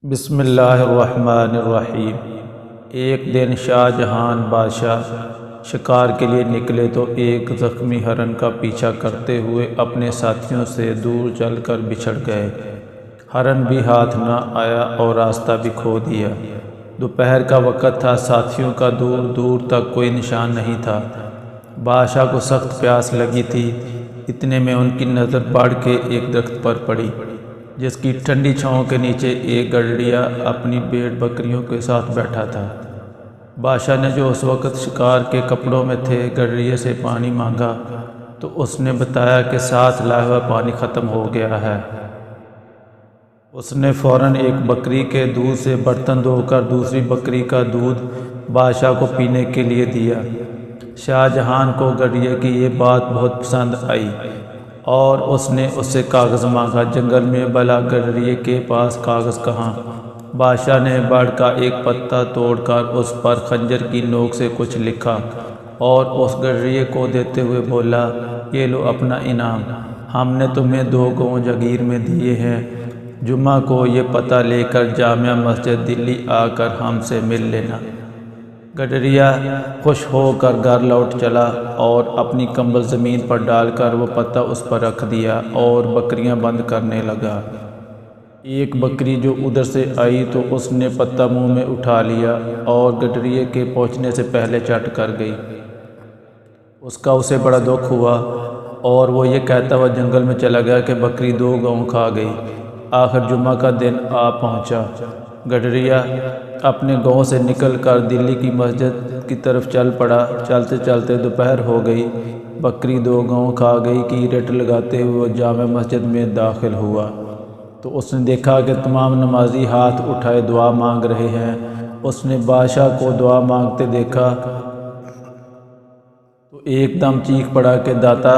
بسم اللہ الرحمن الرحیم۔ ایک دن شاہ جہان بادشاہ شکار کے لیے نکلے تو ایک زخمی ہرن کا پیچھا کرتے ہوئے اپنے ساتھیوں سے دور چل کر بچھڑ گئے۔ ہرن بھی ہاتھ نہ آیا اور راستہ بھی کھو دیا۔ دوپہر کا وقت تھا، ساتھیوں کا دور دور تک کوئی نشان نہیں تھا۔ بادشاہ کو سخت پیاس لگی تھی، اتنے میں ان کی نظر بڑھ کے ایک درخت پر پڑی جس کی ٹھنڈی چھاؤں کے نیچے ایک گڈریا اپنی بھیڑ بکریوں کے ساتھ بیٹھا تھا۔ بادشاہ نے، جو اس وقت شکار کے کپڑوں میں تھے، گڈریے سے پانی مانگا تو اس نے بتایا کہ ساتھ لایا ہوا پانی ختم ہو گیا ہے۔ اس نے فوراً ایک بکری کے دودھ سے برتن دھو کر دوسری بکری کا دودھ بادشاہ کو پینے کے لیے دیا۔ شاہ جہان کو گڈریے کی یہ بات بہت پسند آئی اور اس نے اس سے کاغذ مانگا۔ جنگل میں بھلا گڈریے کے پاس کاغذ کہاں؟ بادشاہ نے بڑھ کا ایک پتا توڑ کر اس پر خنجر کی نوک سے کچھ لکھا اور اس گڈریے کو دیتے ہوئے بولا، یہ لو اپنا انعام، ہم نے تمہیں 2 گاؤں جاگیر میں دیے ہیں، جمعہ کو یہ پتہ لے کر جامع مسجد دلی آ کر ہم سے مل لینا۔ گڈریا خوش ہو کر گھر لوٹ چلا اور اپنی کمبل زمین پر ڈال کر وہ پتہ اس پر رکھ دیا اور بکریاں بند کرنے لگا۔ ایک بکری جو ادھر سے آئی تو اس نے پتہ منہ میں اٹھا لیا اور گڈریے کے پہنچنے سے پہلے چٹ کر گئی۔ اس کا اسے بڑا دکھ ہوا اور وہ یہ کہتا ہوا جنگل میں چلا گیا کہ بکری 2 گاؤں کھا گئی۔ آخر جمعہ کا دن آ پہنچا۔ گڈریا اپنے گاؤں سے نکل کر دلی کی مسجد کی طرف چل پڑا۔ چلتے چلتے دوپہر ہو گئی۔ بکری 2 گاؤں کھا گئی کی رٹ لگاتے ہوئے وہ جامع مسجد میں داخل ہوا تو اس نے دیکھا کہ تمام نمازی ہاتھ اٹھائے دعا مانگ رہے ہیں۔ اس نے بادشاہ کو دعا مانگتے دیکھا تو ایک دم چیخ پڑا کہ داتا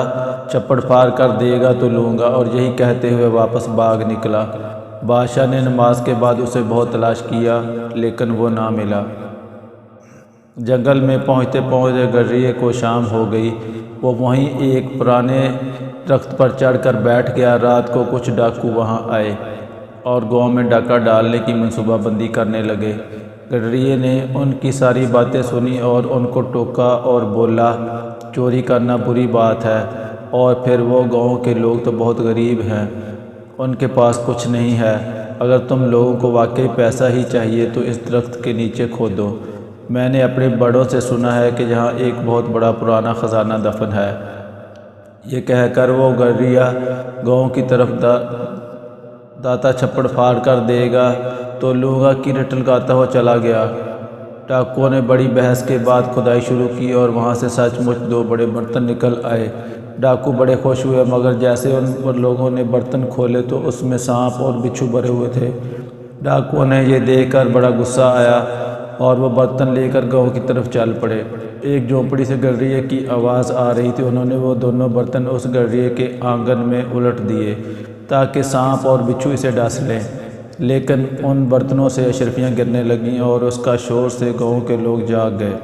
چھپڑ پھاڑ کر دے گا تو لوں گا، اور یہی کہتے ہوئے واپس بھاگ نکلا۔ بادشاہ نے نماز کے بعد اسے بہت تلاش کیا لیکن وہ نہ ملا۔ جنگل میں پہنچتے پہنچتے گڈریے کو شام ہو گئی۔ وہ وہیں ایک پرانے درخت پر چڑھ کر بیٹھ گیا۔ رات کو کچھ ڈاکو وہاں آئے اور گاؤں میں ڈاکہ ڈالنے کی منصوبہ بندی کرنے لگے۔ گڈریے نے ان کی ساری باتیں سنی اور ان کو ٹوکا اور بولا، چوری کرنا بری بات ہے، اور پھر وہ گاؤں کے لوگ تو بہت غریب ہیں، ان کے پاس کچھ نہیں ہے۔ اگر تم لوگوں کو واقعی پیسہ ہی چاہیے تو اس درخت کے نیچے کھودو، میں نے اپنے بڑوں سے سنا ہے کہ یہاں ایک بہت بڑا پرانا خزانہ دفن ہے۔ یہ کہہ کر وہ گڈریا گاؤں کی طرف داتا چھپڑ پھاڑ کر دے گا تو لوں گا کی رٹ لگاتا ہوا چلا گیا۔ ڈاکوؤں نے بڑی بحث کے بعد کھدائی شروع کی اور وہاں سے سچ مچ 2 بڑے برتن نکل آئے۔ ڈاکو بڑے خوش ہوئے، مگر جیسے ان لوگوں نے برتن کھولے تو اس میں سانپ اور بچھو بھرے ہوئے تھے۔ ڈاکوؤں نے یہ دیکھ کر بڑا غصہ آیا اور وہ برتن لے کر گاؤں کی طرف چل پڑے۔ ایک جھونپڑی سے گڈریے کی آواز آ رہی تھی۔ انہوں نے وہ دونوں برتن اس گڈریے کے آنگن میں الٹ دیے تاکہ سانپ اور بچھو اسے ڈس لیں، لیکن ان برتنوں سے اشرفیاں گرنے لگیں اور اس کا شور سے گاؤں کے لوگ جاگ گئے۔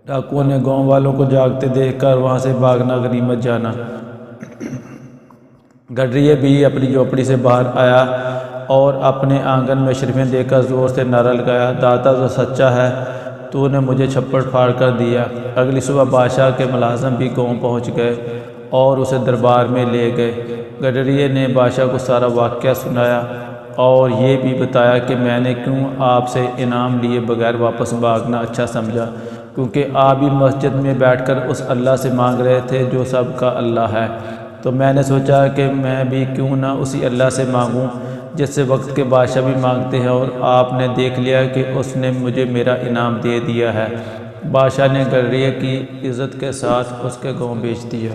ڈاکوؤں نے گاؤں والوں کو جاگتے دیکھ کر وہاں سے بھاگنا غنیمت جانا۔ گڈریے بھی اپنی جھونپڑی سے باہر آیا اور اپنے آنگن میں اشرفیاں دے کر زور سے نعرہ لگایا، داتا تو سچا ہے، تو نے مجھے چھپڑ پھاڑ کر دیا۔ اگلی صبح بادشاہ کے ملازم بھی گاؤں پہنچ گئے اور اسے دربار میں لے گئے۔ گڈریے نے بادشاہ کو سارا واقعہ سنایا اور یہ بھی بتایا کہ میں نے کیوں آپ سے انعام لیے بغیر واپس بھاگنا اچھا سمجھا، کیونکہ آپ بھی مسجد میں بیٹھ کر اس اللہ سے مانگ رہے تھے جو سب کا اللہ ہے، تو میں نے سوچا کہ میں بھی کیوں نہ اسی اللہ سے مانگوں جس سے وقت کے بادشاہ بھی مانگتے ہیں، اور آپ نے دیکھ لیا کہ اس نے مجھے میرا انعام دے دیا ہے۔ بادشاہ نے گڈریے کی عزت کے ساتھ اس کے گاؤں بھیج دیا۔